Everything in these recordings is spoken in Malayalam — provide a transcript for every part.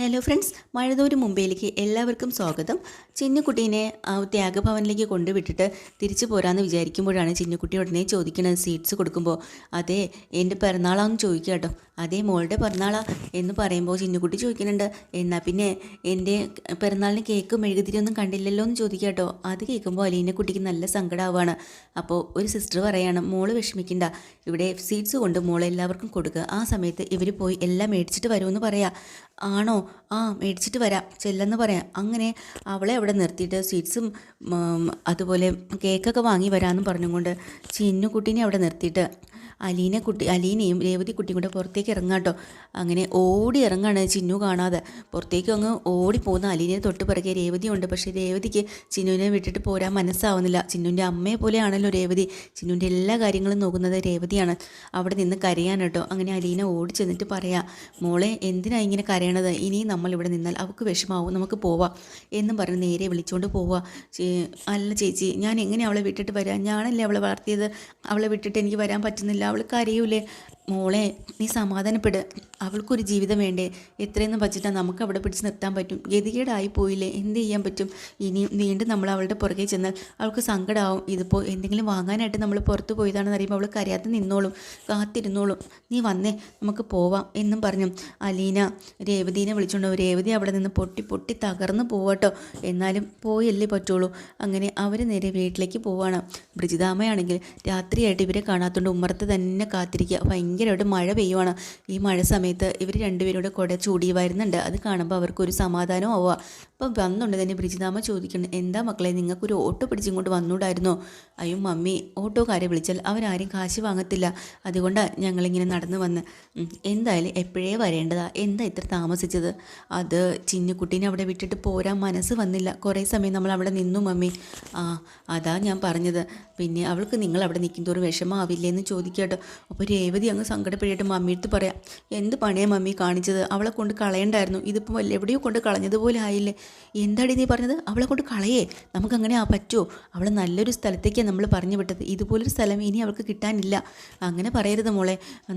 ഹലോ ഫ്രണ്ട്സ്, മഴതോരു മുംബൈയിലേക്ക് എല്ലാവർക്കും സ്വാഗതം. ചിന്നുകുട്ടീനെ ത്യാഗഭവനിലേക്ക് കൊണ്ടുവിട്ടിട്ട് തിരിച്ചു പോരാന്ന് വിചാരിക്കുമ്പോഴാണ് ചിന്നുകുട്ടി ഉടനെ ചോദിക്കുന്നത് സീറ്റ്സ് കൊടുക്കുമ്പോൾ, അതെ എൻ്റെ പിറന്നാളാന്ന് ചോദിക്കുക കേട്ടോ. അതേ മോളുടെ പിറന്നാളാ എന്ന് പറയുമ്പോൾ ചിന്നുകുട്ടി ചോദിക്കുന്നുണ്ട്, എന്നാൽ പിന്നെ എൻ്റെ പിറന്നാളിന് കേക്ക് മെഴുകുതിരിയൊന്നും കണ്ടില്ലല്ലോ എന്ന് ചോദിക്കുക കേട്ടോ. അത് കേൾക്കുമ്പോൾ അലീന കുട്ടിക്ക് നല്ല സങ്കടമാവാണ്. അപ്പോൾ ഒരു സിസ്റ്റർ പറയാണ്, മോള് വിഷമിക്കണ്ട, ഇവിടെ സീറ്റ്സ് കൊണ്ട് മോളെല്ലാവർക്കും കൊടുക്കുക, ആ സമയത്ത് ഇവർ പോയി എല്ലാം മേടിച്ചിട്ട് വരുമെന്ന് പറയാം. ആണോ? ആ മേടിച്ചിട്ട് വരാം, ചെല്ലെന്ന് പറയാം. അങ്ങനെ അവളെ അവിടെ നിർത്തിയിട്ട് സ്വീറ്റ്സും അതുപോലെ കേക്കൊക്കെ വാങ്ങി വരാമെന്നും പറഞ്ഞുകൊണ്ട് ചിന്നുകുട്ടീനെ അവിടെ നിർത്തിയിട്ട് അലീനയും രേവതി കുട്ടിയും കൂടെ പുറത്തേക്ക് ഇറങ്ങാട്ടോ. അങ്ങനെ ഓടി ഇറങ്ങാണ് ചിന്നു കാണാതെ. പുറത്തേക്ക് അങ്ങ് ഓടിപ്പോകുന്ന അലീനയെ തൊട്ട് പിറകെ രേവതിയുണ്ട്. പക്ഷേ രേവതിക്ക് ചിന്നുവിനെ വിട്ടിട്ട് പോരാൻ മനസ്സാവുന്നില്ല. ചിന്നുവിൻ്റെ അമ്മയെ പോലെയാണല്ലോ രേവതി. ചിന്നുവിൻ്റെ എല്ലാ കാര്യങ്ങളും നോക്കുന്നത് രേവതിയാണ്. അവിടെ നിന്ന് കരയാൻ കേട്ടോ. അങ്ങനെ അലീന ഓടി ചെന്നിട്ട് പറയാം, മോളെ എന്തിനാ ഇങ്ങനെ കരയണത്? ഇനി നമ്മളിവിടെ നിന്നാൽ അവൾക്ക് വിഷമാവും, നമുക്ക് പോവാം എന്നും പറഞ്ഞ് നേരെ വിളിച്ചുകൊണ്ട് പോവാം. അല്ല ചേച്ചി, ഞാൻ എങ്ങനെ അവളെ വിട്ടിട്ട് വരാം? ഞാനല്ലേ അവളെ വളർത്തിയത്, അവളെ വിട്ടിട്ട് എനിക്ക് വരാൻ പറ്റുന്നില്ല, അവൾ കരയൂലേ? മോളെ നീ സമാധാനപ്പെട്, അവൾക്കൊരു ജീവിതം വേണ്ടേ? എത്രയെന്ന് വച്ചിട്ടാണ് നമുക്ക് അവിടെ പിടിച്ച് നിർത്താൻ പറ്റും? ഗതികേടായി പോയില്ലേ, എന്ത് ചെയ്യാൻ പറ്റും? ഇനി വീണ്ടും നമ്മൾ അവളുടെ പുറകെ ചെന്നാൽ അവൾക്ക് സങ്കടമാവും. ഇതിപ്പോൾ എന്തെങ്കിലും വാങ്ങാനായിട്ട് നമ്മൾ പുറത്ത് പോയതാണെന്ന് അറിയുമ്പോൾ അവൾ കരയാതെ നിന്നോളും, കാത്തിരുന്നോളും. നീ വന്നേ, നമുക്ക് പോവാം എന്നും പറഞ്ഞു അലീന രേവതീനെ വിളിച്ചുകൊണ്ടു. രേവതി അവിടെ നിന്ന് പൊട്ടി പൊട്ടി തകർന്ന് പോവാട്ടോ. എന്നാലും പോയല്ലേ പറ്റുള്ളൂ. അങ്ങനെ അവർ നേരെ വീട്ടിലേക്ക് പോവാണ്. ബ്രിജിതാമ്മയാണെങ്കിൽ രാത്രിയായിട്ട് ഇവരെ കാണാത്തതുകൊണ്ട് ഉമ്മറത്ത് തന്നെ കാത്തിരിക്കുക. ഭയങ്കരമായിട്ട് മഴ പെയ്യുവാണ്. ഈ മഴ സമയത്ത് ഇവർ രണ്ടുപേരുടെ കുട ചൂടി വരുന്നുണ്ട്. അത് കാണുമ്പോൾ അവർക്കൊരു സമാധാനം ആവുക. അപ്പം വന്നുകൊണ്ട് തന്നെ ബ്രിജിതാമ്മ ചോദിക്കണം, എന്താ മക്കളെ, നിങ്ങൾക്കൊരു ഓട്ടോ പിടിച്ചും കൊണ്ട് വന്നൂടായിരുന്നോ? അയ്യോ മമ്മി, ഓട്ടോക്കാരെ വിളിച്ചാൽ അവരാരും കാശ് വാങ്ങത്തില്ല, അതുകൊണ്ടാണ് ഞങ്ങളിങ്ങനെ നടന്നു വന്ന്. എന്തായാലും എപ്പോഴേ വരേണ്ടതാ, എന്താ ഇത്ര താമസിച്ചത്? അത് ചിന്നുകുട്ടീനെ അവിടെ വിട്ടിട്ട് പോരാൻ മനസ്സ് വന്നില്ല. കുറേ സമയം നമ്മൾ അവിടെ നിന്നു മമ്മി. ആ അതാ ഞാൻ പറഞ്ഞത്. പിന്നെ അവൾക്ക് നിങ്ങൾ അവിടെ നിൽക്കുന്തോറും വിഷമാവില്ലേ എന്ന് ചോദിക്കാട്ടോ. അപ്പോൾ രേവതി അങ്ങ് സങ്കടപ്പെട്ടിട്ട് മമ്മിയെടുത്ത് പറയാം, എന്ത് പണിയാണ് മമ്മി കാണിച്ചത്? അവളെ കൊണ്ട് കളയണ്ടായിരുന്നു, ഇതിപ്പോൾ എവിടെയോ കൊണ്ട് കളഞ്ഞതുപോലെ ആയില്ലേ? എന്താടി നീ പറഞ്ഞത്? അവളെ കൊണ്ട് കളയേ? നമുക്കങ്ങനെ പറ്റുമോ? അവളെ നല്ലൊരു സ്ഥലത്തേക്കാണ് നമ്മൾ പറഞ്ഞു വിട്ടത്, ഇതുപോലൊരു സ്ഥലം ഇനി അവൾക്ക് കിട്ടാനില്ല. അങ്ങനെ പറയരുത് മോളെ,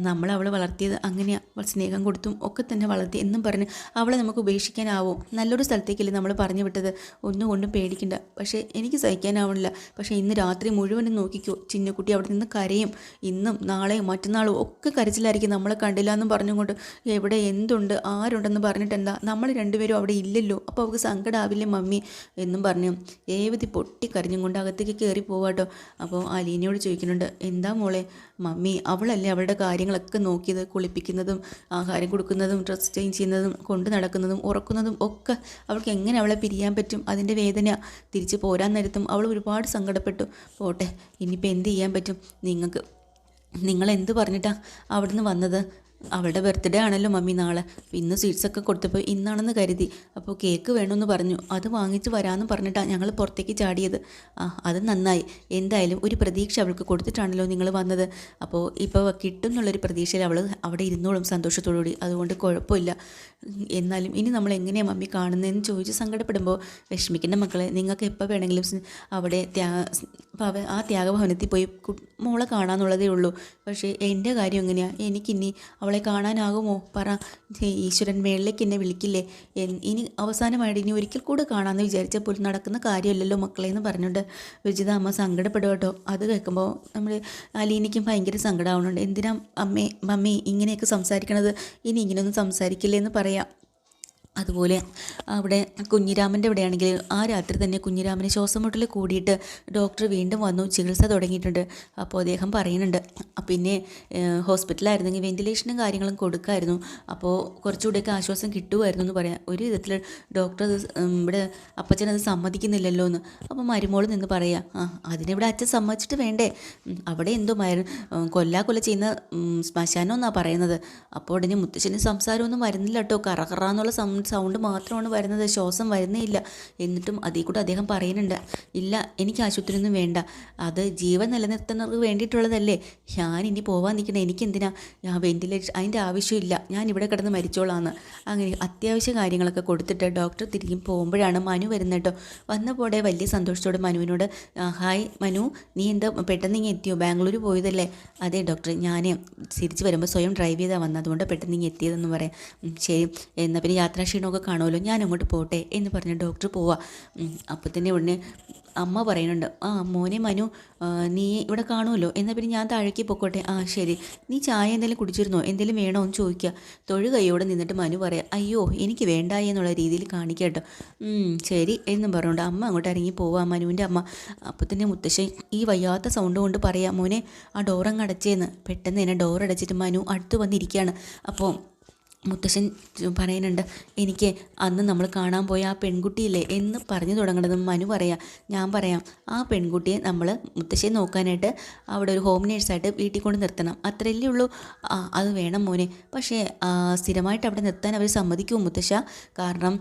നമ്മൾ അവളെ വളർത്തിയത് അങ്ങനെയാണ്, സ്നേഹം കൊടുത്തും ഒക്കെ തന്നെ വളർത്തി എന്നും പറഞ്ഞ് അവളെ നമുക്ക് ഉപേക്ഷിക്കാനാവോ? നല്ലൊരു സ്ഥലത്തേക്കല്ലേ നമ്മൾ പറഞ്ഞു വിട്ടത്, ഒന്നുകൊണ്ടും പേടിക്കണ്ട. പക്ഷേ എനിക്ക് സഹിക്കാനാവണില്ല. പക്ഷേ ഇന്ന് രാത്രി മുഴുവനും നോക്കിക്കോ, ചിന്നുകുട്ടി അവിടെ നിന്ന് കരയും. ഇന്നും നാളെയും മറ്റന്നാളും ഒക്കെ കരച്ചിലായിരിക്കും നമ്മളെ കണ്ടില്ല എന്നും പറഞ്ഞുകൊണ്ട്. എവിടെ എന്തുണ്ട് ആരുണ്ടെന്ന് പറഞ്ഞിട്ട് എന്താ, നമ്മൾ രണ്ടുപേരും അവിടെ ഇല്ലല്ലോ, അപ്പോൾ അവൾക്ക് സങ്കടമാവില്ലേ മമ്മി എന്നും പറഞ്ഞു രേവതി പൊട്ടിക്കരഞ്ഞും കൊണ്ട് അകത്തേക്ക് കയറി പോവാട്ടോ. അപ്പോൾ അലീനയോട് ചോദിക്കുന്നുണ്ട്, എന്താ മോളെ? മമ്മി അവളല്ലേ അവളുടെ കാര്യങ്ങളൊക്കെ നോക്കിയത്, കുളിപ്പിക്കുന്നതും ആഹാരം കൊടുക്കുന്നതും ഡ്രസ് ചേഞ്ച് ചെയ്യുന്നതും കൊണ്ട് നടക്കുന്നതും ഉറക്കുന്നതും ഒക്കെ. അവൾക്ക് എങ്ങനെ അവളെ പിരിയാൻ പറ്റും? അതിൻ്റെ വേദന. തിരിച്ച് പോരാൻ നേരത്തും അവൾ ഒരുപാട് സങ്കടപ്പെട്ടു. പോട്ടെ, ഇനിയിപ്പോൾ എന്ത് ചെയ്യാൻ പറ്റും? നിങ്ങളെന്ത് പറഞ്ഞിട്ടാ അവിടുന്ന് വന്നത്? അവളുടെ ബർത്ത്ഡേ ആണല്ലോ മമ്മി നാളെ. ഇന്ന് സ്വീറ്റ്സൊക്കെ കൊടുത്തപ്പോൾ ഇന്നാണെന്ന് കരുതി. അപ്പോൾ കേക്ക് വേണമെന്ന് പറഞ്ഞു, അത് വാങ്ങിച്ച് വരാമെന്ന് പറഞ്ഞിട്ടാണ് ഞങ്ങൾ പുറത്തേക്ക് ചാടിയത്. അത് നന്നായി. എന്തായാലും ഒരു പ്രതീക്ഷ അവൾക്ക് കൊടുത്തിട്ടാണല്ലോ നിങ്ങൾ വന്നത്. അപ്പോൾ ഇപ്പോൾ കിട്ടും എന്നുള്ളൊരു പ്രതീക്ഷയിൽ അവൾ അവിടെ ഇരുന്നോളും സന്തോഷത്തോടുകൂടി. അതുകൊണ്ട് കുഴപ്പമില്ല. എന്നാലും ഇനി നമ്മൾ എങ്ങനെയാണ് മമ്മി കാണുന്നതെന്ന് ചോദിച്ച് സങ്കടപ്പെടുമ്പോൾ, വിഷമിക്കേണ്ട മക്കളെ, നിങ്ങൾക്ക് എപ്പോൾ വേണമെങ്കിലും അവിടെ ആ ത്യാഗഭവനത്തിൽ പോയി മോളെ കാണാമെന്നുള്ളതേ ഉള്ളൂ. പക്ഷേ എൻ്റെ കാര്യം എങ്ങനെയാണ്? എനിക്കിനി അവളെ കാണാനാകുമോ? പറ. ഈശ്വരൻ മേളിലേക്ക് എന്നെ വിളിക്കില്ലേ? ഇനി അവസാനമായിട്ട് ഇനി ഒരിക്കൽ കൂടെ കാണാമെന്ന് വിചാരിച്ചാൽ പോലും നടക്കുന്ന കാര്യമല്ലല്ലോ മക്കളെ എന്ന് പറഞ്ഞുകൊണ്ട് വിജിത അമ്മ സങ്കടപ്പെടുക കേട്ടോ. അത് കേൾക്കുമ്പോൾ നമ്മൾ അലീനയ്ക്കും ഭയങ്കര സങ്കടമാവുന്നുണ്ട്. എന്തിനാ മമ്മി ഇങ്ങനെയൊക്കെ സംസാരിക്കണത്? ഇനി ഇങ്ങനെയൊന്നും സംസാരിക്കില്ലേ എന്ന് പറയാം. അതുപോലെ അവിടെ കുഞ്ഞിരാമൻ്റെ അവിടെയാണെങ്കിൽ ആ രാത്രി തന്നെ കുഞ്ഞിരാമന് ശ്വാസം മുട്ടൽ കൂടിയിട്ട് ഡോക്ടർ വീണ്ടും വന്നു, ചികിത്സ തുടങ്ങിയിട്ടുണ്ട്. അപ്പോൾ അദ്ദേഹം പറയുന്നുണ്ട്, പിന്നെ ഹോസ്പിറ്റലായിരുന്നെങ്കിൽ വെന്റിലേഷനും കാര്യങ്ങളും കൊടുക്കായിരുന്നു, അപ്പോൾ കുറച്ചുകൂടെയൊക്കെ ആശ്വാസം കിട്ടുമായിരുന്നു എന്ന് പറയാം. ഒരു വിധത്തിൽ ഡോക്ടർ ഇവിടെ അപ്പച്ചനത് സമ്മതിക്കുന്നില്ലല്ലോ എന്ന്. അപ്പോൾ മരുമോൾ നിന്ന് പറയാം, അതിനിവിടെ അച്ഛൻ സമ്മതിച്ചിട്ട് വേണ്ടേ? അവിടെ എന്തോ കൊല്ല ചെയ്യുന്ന ശ്മശാനം എന്നാണ് പറയുന്നത്. അപ്പോൾ ഉടനെ മുത്തശ്ശന് സംസാരമൊന്നും വരുന്നില്ല കേട്ടോ, കറ എന്നുള്ള സൗണ്ട് മാത്രമാണ് വരുന്നത്, ശ്വാസം വരുന്നേ ഇല്ല. എന്നിട്ടും അതിൽ കൂടെ അദ്ദേഹം പറയുന്നുണ്ട്, ഇല്ല എനിക്ക് ആശുപത്രിയൊന്നും വേണ്ട, അത് ജീവൻ നിലനിർത്തുന്നവർക്ക് വേണ്ടിയിട്ടുള്ളതല്ലേ, ഞാൻ ഇനി പോവാൻ നിൽക്കണം, എനിക്കെന്തിനാ വെന്റിലേഷൻ, അതിൻ്റെ ആവശ്യമില്ല, ഞാൻ ഇവിടെ കിടന്ന് മരിച്ചോളാന്ന്. അങ്ങനെ അത്യാവശ്യ കാര്യങ്ങളൊക്കെ കൊടുത്തിട്ട് ഡോക്ടർ തിരികെ പോകുമ്പോഴാണ് മനു വരുന്നത് കേട്ടോ. വന്നപ്പോടെ വലിയ സന്തോഷത്തോടെ മനുവിനോട്, ഹായ് മനു, നീ എന്താ പെട്ടെന്ന് ഇങ്ങനെ എത്തിയോ, ബാംഗ്ലൂർ പോയതല്ലേ? അതെ ഡോക്ടർ, ഞാൻ തിരിച്ച് വരുമ്പോൾ സ്വയം ഡ്രൈവ് ചെയ്താൽ വന്നത്, അതുകൊണ്ട് പെട്ടെന്ന് ഇങ്ങനെ എത്തിയതെന്ന് പറയാം. ശരി, എന്നാൽ പിന്നെ യാത്രാക്ഷീണമൊക്കെ കാണുമല്ലോ, ഞാൻ അങ്ങോട്ട് പോട്ടെ എന്ന് പറഞ്ഞ് ഡോക്ടർ പോവാം. അപ്പോൾ തന്നെ ഉടനെ അമ്മ പറയുന്നുണ്ട്, മോനെ മനു, നീ ഇവിടെ കാണുമല്ലോ, എന്നാൽ പിന്നെ ഞാൻ താഴേക്ക് പൊക്കോട്ടെ. ശരി, നീ ചായ എന്തെങ്കിലും കുടിച്ചിരുന്നോ, എന്തെങ്കിലും വേണോ എന്ന് ചോദിക്കുക. കൈയോടെ നിന്നിട്ട് മനു പറയാം, അയ്യോ എനിക്ക് വേണ്ട എന്നുള്ള രീതിയിൽ കാണിക്കുക കേട്ടോ. ശരി എന്നും പറഞ്ഞുകൊണ്ട് അമ്മ അങ്ങോട്ട് ഇറങ്ങി പോവാം, മനുവിൻ്റെ അമ്മ. അപ്പോൾ തന്നെ മുത്തശ്ശൻ ഈ വയ്യാത്ത സൗണ്ട് കൊണ്ട് പറയാം, മോനെ ആ ഡോറങ്ങ് അടച്ചേന്ന്. പെട്ടെന്ന് തന്നെ ഡോർ അടച്ചിട്ട് മനു അടുത്ത് വന്നിരിക്കുകയാണ്. അപ്പോൾ മുത്തശ്ശൻ പറയുന്നുണ്ട്, എനിക്ക് അന്ന് നമ്മൾ കാണാൻ പോയ ആ പെൺകുട്ടിയില്ലേ എന്ന് പറഞ്ഞു തുടങ്ങണതെന്ന് മനു പറയാം. ഞാൻ പറയാം, ആ പെൺകുട്ടിയെ നമ്മൾ മുത്തശ്ശിയെ നോക്കാനായിട്ട് അവിടെ ഒരു ഹോം നേഴ്സായിട്ട് വീട്ടിൽ കൊണ്ട് നിർത്തണം, അത്രയല്ലേ ഉള്ളൂ. അത് വേണം മോനെ, പക്ഷേ സ്ഥിരമായിട്ട് അവിടെ നിർത്താൻ അവർ സമ്മതിക്കുമോ മുത്തശ്ശ? കാരണം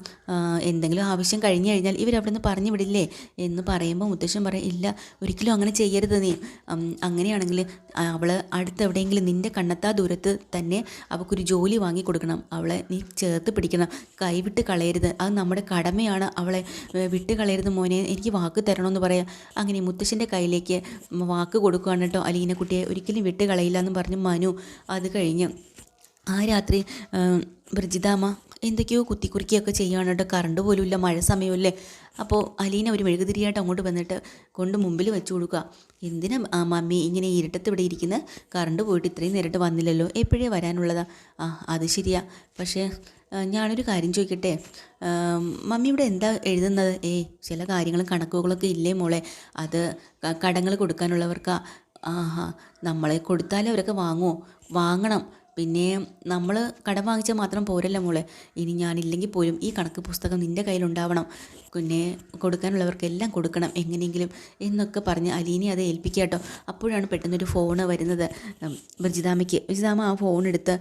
എന്തെങ്കിലും ആവശ്യം കഴിഞ്ഞു കഴിഞ്ഞാൽ ഇവരവിടെ നിന്ന് പറഞ്ഞു വിടില്ലേ എന്ന് പറയുമ്പോൾ മുത്തശ്ശൻ പറയും, ഇല്ല ഒരിക്കലും അങ്ങനെ ചെയ്യരുത് നീ. അങ്ങനെയാണെങ്കിൽ അവൾ അടുത്തെവിടെയെങ്കിലും നിൻ്റെ കണ്ണെത്താ ദൂരത്ത് തന്നെ അവൾക്കൊരു ജോലി വാങ്ങി കൊടുക്കണം, അവളെ നീ ചേർത്ത് പിടിക്കണം, കൈവിട്ട് കളയരുത്, അത് നമ്മുടെ കടമയാണ്, അവളെ വിട്ട് കളയരുത് മോനെ, എനിക്ക് വാക്ക് തരണമെന്ന് പറയാം. അങ്ങനെ മുത്തശ്ശൻ്റെ കയ്യിലേക്ക് വാക്ക് കൊടുക്കുകയാണ് കേട്ടോ അലീന കുട്ടിയെ, ഒരിക്കലും വിട്ട് കളയില്ല എന്ന് പറഞ്ഞു മനു. അത് കഴിഞ്ഞ് ആ രാത്രി ബ്രിജിതാമ്മ എന്തൊക്കെയോ കുത്തിക്കുറുക്കിയൊക്കെ ചെയ്യുകയാണ് കേട്ടോ. കറണ്ട് പോലും ഇല്ല, മഴ സമയമല്ലേ. അപ്പോൾ അലീന ഒരു മെഴുകുതിരിയായിട്ട് അങ്ങോട്ട് വന്നിട്ട് കൊണ്ട് മുമ്പിൽ വെച്ച് കൊടുക്കുക. എന്തിനാ മമ്മി ഇങ്ങനെ ഇരുട്ടത്ത് ഇവിടെ ഇരിക്കുന്നത്, കറണ്ട് പോയിട്ട് ഇത്രയും നേരിട്ട് വന്നില്ലല്ലോ, എപ്പോഴേ വരാനുള്ളതാ? അത് ശരിയാ, പക്ഷേ ഞാനൊരു കാര്യം ചോദിക്കട്ടെ, മമ്മി ഇവിടെ എന്താ എഴുതുന്നത്? ചില കാര്യങ്ങളും കണക്കുകളൊക്കെ ഇല്ലേ മോളെ, അത് കടങ്ങൾ കൊടുക്കാനുള്ളവർക്കാ. നമ്മളെ കൊടുത്താലേ അവരൊക്കെ വാങ്ങുമോ? വാങ്ങണം. പിന്നെ നമ്മൾ കടം വാങ്ങിച്ചാൽ മാത്രം പോരല്ലോ മോളെ, ഇനി ഞാനില്ലെങ്കിൽ പോലും ഈ കണക്ക് പുസ്തകം നിൻ്റെ കയ്യിലുണ്ടാവണം, പിന്നെ കൊടുക്കാനുള്ളവർക്കെല്ലാം കൊടുക്കണം എങ്ങനെയെങ്കിലും എന്നൊക്കെ പറഞ്ഞ് അലീനെ അത് ഏൽപ്പിക്കുക കേട്ടോ. അപ്പോഴാണ് പെട്ടെന്നൊരു ഫോണ് വരുന്നത് ബ്രിജിതാമ്മയ്ക്ക്. ബ്രിജിതാമ്മ ആ ഫോൺ എടുത്ത്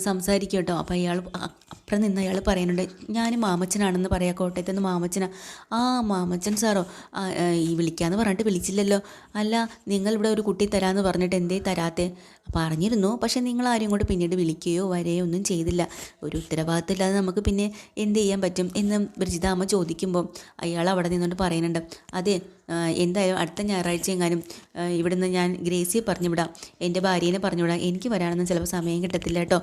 സംസാരിക്കുക കേട്ടോ. അപ്പോൾ അപ്പുറം നിന്ന് അയാൾ പറയുന്നുണ്ട്, ഞാൻ മാമച്ചനാണെന്ന് പറയാം, കോട്ടയത്ത് നിന്ന് മാമച്ചനാ. മാമച്ചൻ സാറോ, ഈ വിളിക്കാമെന്ന് പറഞ്ഞിട്ട് വിളിച്ചില്ലല്ലോ. അല്ല, നിങ്ങളിവിടെ ഒരു കുട്ടി തരാമെന്ന് പറഞ്ഞിട്ട് എന്തേ തരാത്തെ? പറഞ്ഞിരുന്നു, പക്ഷേ നിങ്ങളാരും ഇങ്ങോട്ട് പിന്നീട് വിളിക്കുകയോ വരികയോ ഒന്നും ചെയ്തില്ല. ഒരു ഉത്തരവാദിത്തമില്ലാതെ നമുക്ക് പിന്നെ എന്ത് ചെയ്യാൻ പറ്റും എന്ന് ബ്രിജിതാമ്മ ചോദിക്കുമ്പോൾ അയാൾ അവിടെ നിന്നുകൊണ്ട് പറയുന്നുണ്ട്, അതെ എന്തായാലും അടുത്ത ഞായറാഴ്ച എങ്ങാനും ഇവിടുന്ന് ഞാൻ ഗ്രേസിയെ പറഞ്ഞുവിടാം, എൻ്റെ ഭാര്യേനെ പറഞ്ഞുവിടാം, എനിക്ക് വരാനൊന്നും ചിലപ്പോൾ സമയം കിട്ടത്തില്ല കേട്ടോ.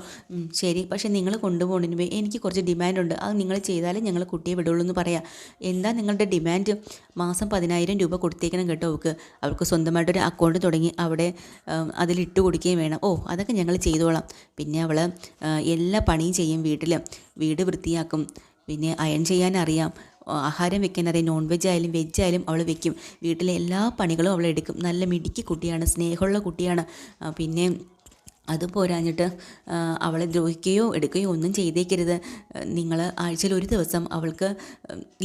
ശരി, പക്ഷേ നിങ്ങൾ കൊണ്ടുപോകുന്നതിന് മുമ്പ് എനിക്ക് കുറച്ച് ഡിമാൻഡുണ്ട്, അത് നിങ്ങൾ ചെയ്താലേ ഞങ്ങൾ കുട്ടിയെ വിടുള്ളൂ എന്ന് പറയാം. എന്താ നിങ്ങളുടെ ഡിമാൻഡ്? മാസം 10,000 രൂപ കൊടുത്തേക്കണം കേട്ടോ അവൾക്ക് സ്വന്തമായിട്ടൊരു അക്കൗണ്ട് തുടങ്ങി അവിടെ അതിലിട്ട് കൊടുക്കുകയും വേണം. അതൊക്കെ ഞങ്ങൾ ചെയ്തോളാം. പിന്നെ അവൾ എല്ലാ പണിയും ചെയ്യും, വീട് വൃത്തിയാക്കും, പിന്നെ അയൺ ചെയ്യാൻ അറിയാം, ആഹാരം വെക്കാൻ അറിയാം, നോൺ വെജ് ആയാലും വെജ് ആയാലും അവൾ വെക്കും, വീട്ടിലെ എല്ലാ പണികളും അവൾ എടുക്കും. നല്ല മിടുക്കി കുട്ടിയാണ്, സ്നേഹമുള്ള കുട്ടിയാണ്. പിന്നെ അത് പോരാഞ്ഞിട്ട് അവളെ ദ്രോഹിക്കുകയോ എടുക്കുകയോ ഒന്നും ചെയ്തേക്കരുത്. നിങ്ങൾ ആഴ്ചയിൽ ഒരു ദിവസം അവൾക്ക്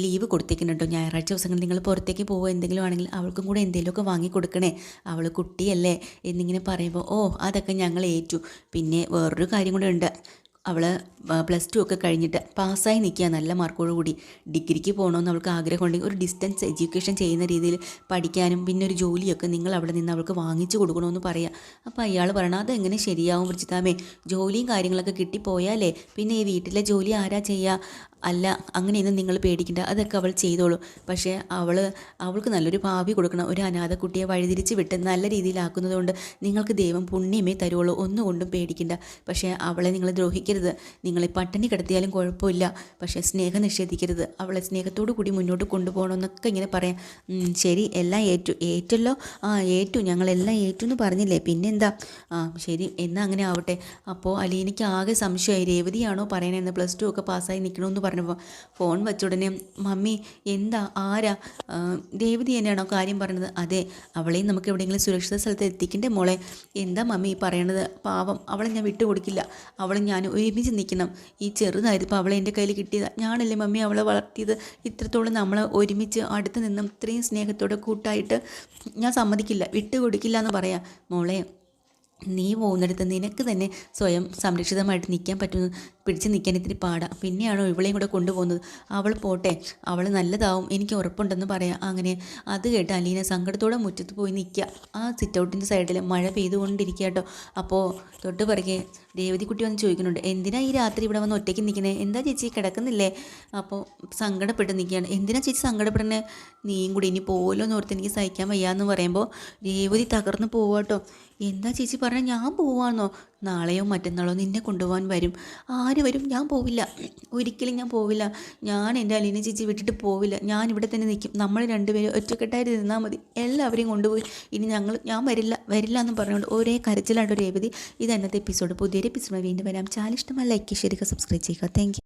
ലീവ് കൊടുത്തേക്കണം കേട്ടോ. ഞായറാഴ്ച ദിവസങ്ങളിൽ നിങ്ങൾ പുറത്തേക്ക് പോകുക എന്തെങ്കിലും ആണെങ്കിൽ അവൾക്കും കൂടെ എന്തെങ്കിലുമൊക്കെ വാങ്ങി കൊടുക്കണേ, അവൾ കുട്ടിയല്ലേ എന്നിങ്ങനെ പറയുമ്പോൾ അതൊക്കെ ഞങ്ങൾ ഏറ്റു. പിന്നെ വേറൊരു കാര്യം കൂടെ ഉണ്ട്, അവൾ +2 ഒക്കെ കഴിഞ്ഞിട്ട് പാസ്സായി നിൽക്കുക, നല്ല മാർക്കോട് കൂടി. ഡിഗ്രിക്ക് പോകണമെന്ന് അവൾക്ക് ആഗ്രഹമുണ്ടെങ്കിൽ ഒരു ഡിസ്റ്റൻസ് എഡ്യൂക്കേഷൻ ചെയ്യുന്ന രീതിയിൽ പഠിക്കാനും പിന്നെ ഒരു ജോലിയൊക്കെ നിങ്ങൾ അവിടെ നിന്ന് അവൾക്ക് വാങ്ങിച്ചു കൊടുക്കണമെന്ന് പറയാം. അപ്പോൾ അയാൾ പറയണം, അതെങ്ങനെ ശരിയാവും ബ്രിജിതാമ്മേ, ജോലിയും കാര്യങ്ങളൊക്കെ കിട്ടിപ്പോയാലേ പിന്നെ ഈ വീട്ടിലെ ജോലി ആരാ ചെയ്യുക? അല്ല, അങ്ങനെയൊന്നും നിങ്ങൾ പേടിക്കണ്ട, അതൊക്കെ അവൾ ചെയ്തോളൂ. പക്ഷേ അവൾക്ക് നല്ലൊരു ഭാവി കൊടുക്കണം. ഒരു അനാഥ കുട്ടിയെ വഴിതിരിച്ച് വിട്ട് നല്ല രീതിയിലാക്കുന്നത് കൊണ്ട് നിങ്ങൾക്ക് ദൈവം പുണ്യമേ തരുള്ളൂ, ഒന്നുകൊണ്ടും പേടിക്കണ്ട. പക്ഷേ അവളെ നിങ്ങൾ ദ്രോഹിക്കരുത്, നിങ്ങളെ പട്ടിണി കിടത്തിയാലും കുഴപ്പമില്ല, പക്ഷേ സ്നേഹം നിഷേധിക്കരുത്, അവളെ സ്നേഹത്തോടു കൂടി മുന്നോട്ട് കൊണ്ടുപോകണമെന്നൊക്കെ ഇങ്ങനെ പറയാം. ശരി, എല്ലാം ഏറ്റല്ലോ, ഏറ്റു, ഞങ്ങളെല്ലാം ഏറ്റു എന്ന് പറഞ്ഞില്ലേ, പിന്നെന്താ? ശരി, എന്നാൽ അങ്ങനെ ആവട്ടെ. അപ്പോൾ അലീനയ്ക്ക് ആകെ സംശയമായി, രേവതിയാണോ പറയണതെന്ന്, +2 ഒക്കെ പാസ്സായി നിൽക്കണമെന്ന് പറഞ്ഞപ്പോൾ ഫോൺ വെച്ച ഉടനെ, മമ്മി എന്താ, ആരാ? രേവതി തന്നെയാണോ കാര്യം പറഞ്ഞത്? അതെ, അവളെയും നമുക്ക് എവിടെയെങ്കിലും സുരക്ഷിത സ്ഥലത്ത് എത്തിക്കണ്ടേ മോളെ, എന്താ മമ്മി ഈ പറയണത്? പാവം, അവളെ ഞാൻ വിട്ടുകൊടുക്കില്ല, അവളെ ഞാൻ ഒരുമിച്ച് നിൽക്കണം. ഈ ചെറുതായതിപ്പോൾ അവളെ എൻ്റെ കയ്യിൽ കിട്ടിയതാണ്, ഞാനല്ലേ മമ്മി അവളെ വളർത്തിയത്, ഇത്രത്തോളം നമ്മൾ ഒരുമിച്ച് അടുത്ത് നിന്നും ഇത്രയും സ്നേഹത്തോടെ കൂട്ടായിട്ട് ഞാൻ സമ്മതിക്കില്ല, വിട്ടുകൊടുക്കില്ല എന്ന് പറയാം. മോളെ നീ പോകുന്നിടത്ത് നിനക്ക് തന്നെ സ്വയം സംരക്ഷിതമായിട്ട് നിൽക്കാൻ പറ്റുമെന്ന് പിടിച്ച് നിൽക്കാൻ ഇത്തിരി പാടാണ്. പിന്നെയാണോ ഇവളെയും കൂടെ കൊണ്ടുപോകുന്നത്? അവൾ പോട്ടെ, അവൾ നല്ലതാവും, എനിക്ക് ഉറപ്പുണ്ടെന്ന് പറയാം. അങ്ങനെ അത് കേട്ട് അലീന സങ്കടത്തോടെ മുറ്റത്ത് പോയി നിൽക്കുക. ആ സിറ്റ് ഔട്ടിൻ്റെ സൈഡിൽ മഴ പെയ്തുകൊണ്ടിരിക്കുക കേട്ടോ. അപ്പോൾ തൊട്ട് പിറകെ രേവതിക്കുട്ടി വന്ന് ചോദിക്കുന്നുണ്ട്, എന്തിനാ ഈ രാത്രി ഇവിടെ വന്ന് ഒറ്റയ്ക്ക് നിൽക്കുന്നത്? എന്താ ചേച്ചി കിടക്കുന്നില്ലേ? അപ്പോൾ സങ്കടപ്പെട്ട് നിൽക്കുകയാണ്. എന്തിനാ ചേച്ചി സങ്കടപ്പെടുന്നത്? നീയും കൂടി ഇനി പോലോ എന്ന് ഓർത്ത് എനിക്ക് സഹിക്കാൻ വയ്യാന്ന് പറയുമ്പോൾ രേവതി തകർന്ന് പോവാട്ടോ. എന്താ ചേച്ചി പറഞ്ഞാൽ ഞാൻ പോവാന്നോ? നാളെയോ മറ്റന്നാളോ നിന്നെ കൊണ്ടുപോകാൻ വരും. ആര് വരും? ഞാൻ പോവില്ല, ഒരിക്കലും ഞാൻ പോവില്ല. ഞാൻ എൻ്റെ അലീന ചേച്ചി വിട്ടിട്ട് പോവില്ല. ഞാൻ ഇവിടെ തന്നെ നിൽക്കും. നമ്മൾ രണ്ടുപേരും ഒറ്റക്കെട്ടായിട്ട് നിന്നാൽ മതി. എല്ലാവരെയും കൊണ്ടുപോയി ഇനി ഞാൻ വരില്ല വരില്ല എന്ന് പറഞ്ഞുകൊണ്ട് ഒരേ കരച്ചിലായിട്ട് രേവതി. ഇത് എന്നത്തെ എപ്പിസോഡ്. പുതിയൊരു എപ്പിസോഡ് വീണ്ടും വരാം. ചാനൽ ഇഷ്ടമായി ലൈക്ക് ചെയ്യുക, സബ്സ്ക്രൈബ് ചെയ്യുക. Thank you.